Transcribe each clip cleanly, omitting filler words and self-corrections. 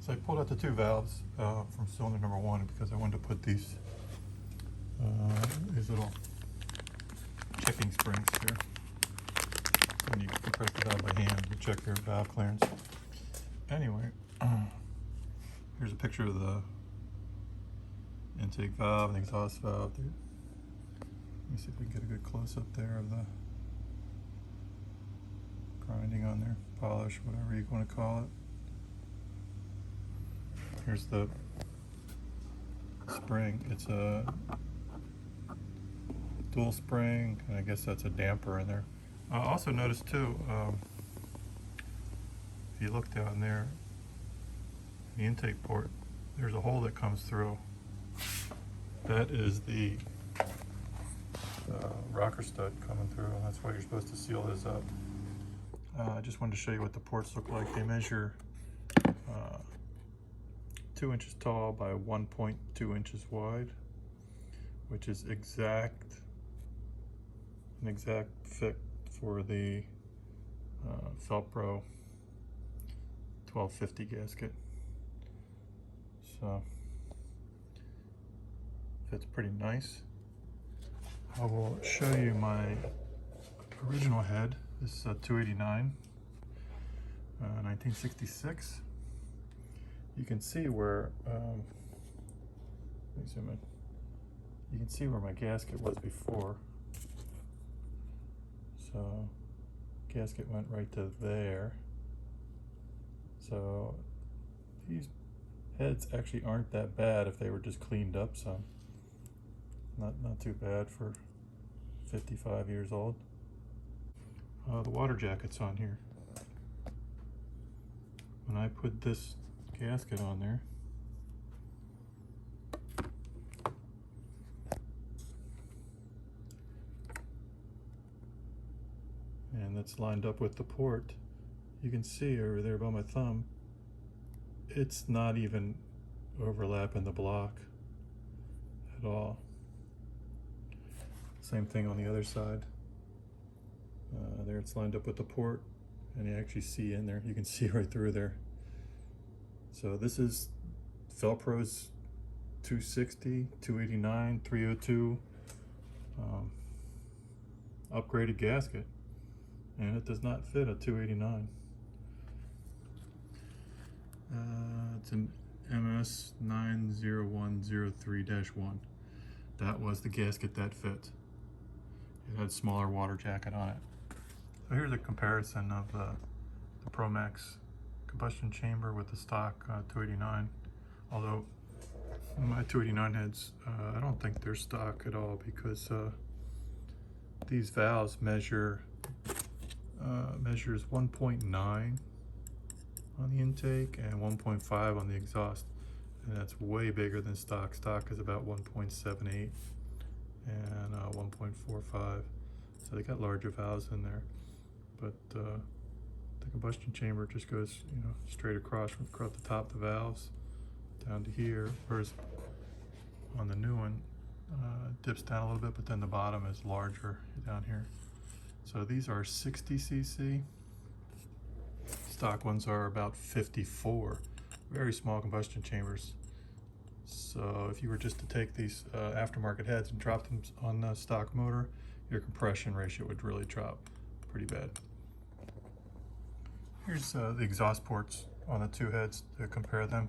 So I pulled out the two valves from cylinder number one because I wanted to put these little checking springs here. And you compress the valve by hand to check your valve clearance. Anyway, here's a picture of the intake valve and exhaust valve. Let me see if we can get a good close-up there of the grinding on there, polish, whatever you want to call it. Here's the spring. It's a dual spring, and I guess that's a damper in there. I also noticed too, if you look down there, the intake port, there's a hole that comes through. That is the rocker stud coming through, and that's why you're supposed to seal this up. I just wanted to show you what the ports look like. They measure 2 inches tall by 1.2 inches wide, which is an exact fit for the Felpro 1250 gasket. So fits pretty nice. I will show you my original head. This is a 289, 1966. You can see where, let me zoom in. You can see where my gasket was before. So, gasket went right to there. So, these heads actually aren't that bad if they were just cleaned up some. Not too bad for 55 years old. The water jacket's on here. When I put this gasket on there, and that's lined up with the port, you can see over there by my thumb, it's not even overlapping the block at all. Same thing on the other side. There it's lined up with the port, and you actually see in there, you can see right through there. So this is Felpro's 260, 289, 302 upgraded gasket, and it does not fit a 289. It's an MS 90103-1. That was the gasket that fit. It had smaller water jacket on it. So here's a comparison of the PROMAXX combustion chamber with the stock 289. Although my 289 heads, I don't think they're stock at all, because these valves measures 1.9 on the intake and 1.5 on the exhaust, and that's way bigger than stock. Stock is about 1.78 and 1.45, so they got larger valves in there. But the combustion chamber just goes, straight across the top of the valves down to here, whereas on the new one it dips down a little bit, but then the bottom is larger down here. So these are 60 cc. Stock ones are about 54. Very small combustion chambers. So if you were just to take these aftermarket heads and drop them on the stock motor, your compression ratio would really drop pretty bad. Here's the exhaust ports on the two heads to compare them.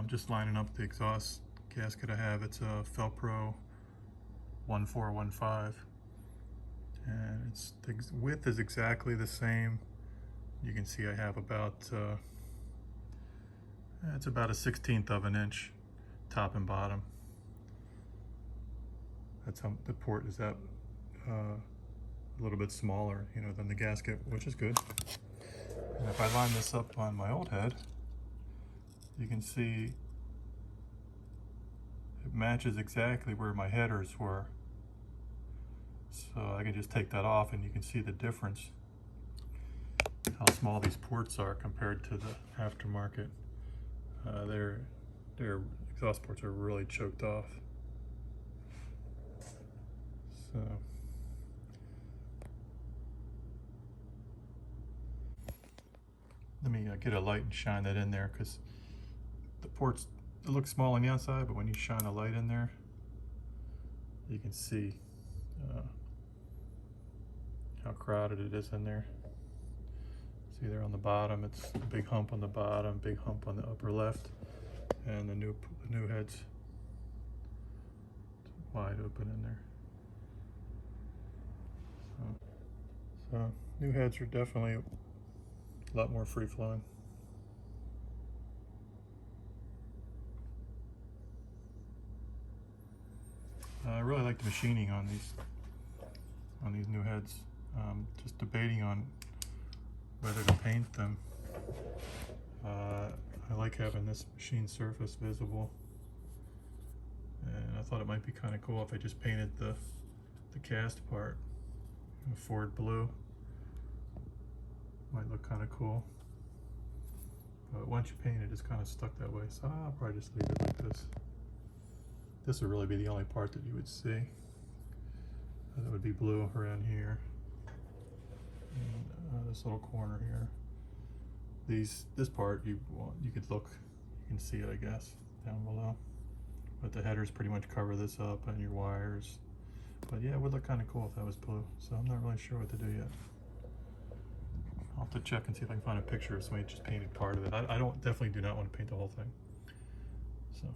Just lining up the exhaust gasket I have. It's a Felpro 1415, and the width is exactly the same. You can see I have about it's about a 1/16 of an inch top and bottom. That's how the port is a little bit smaller, than the gasket, which is good. And if I line this up on my old head, you can see it matches exactly where my headers were. So I can just take that off, and you can see the difference, how small these ports are compared to the aftermarket. Their exhaust ports are really choked off. So let me get a light and shine that in there, because the ports, it looks small on the outside, but when you shine a light in there, you can see how crowded it is in there. See there on the bottom, it's a big hump on the bottom, big hump on the upper left, and the new heads wide open in there. So new heads are definitely a lot more free flowing. I really like the machining on these new heads. Just debating on whether to paint them. I like having this machine surface visible, and I thought it might be kind of cool if I just painted the cast part Ford blue. Might look kind of cool, but once you paint it, it's kind of stuck that way, so I'll probably just leave it like this. This would really be the only part that you would see. That would be blue around here, and this little corner here. This part you could look, you can see it, I guess, down below. But the headers pretty much cover this up, and your wires. But yeah, it would look kind of cool if that was blue. So I'm not really sure what to do yet. I'll have to check and see if I can find a picture of somebody just painted part of it. I definitely do not want to paint the whole thing. So.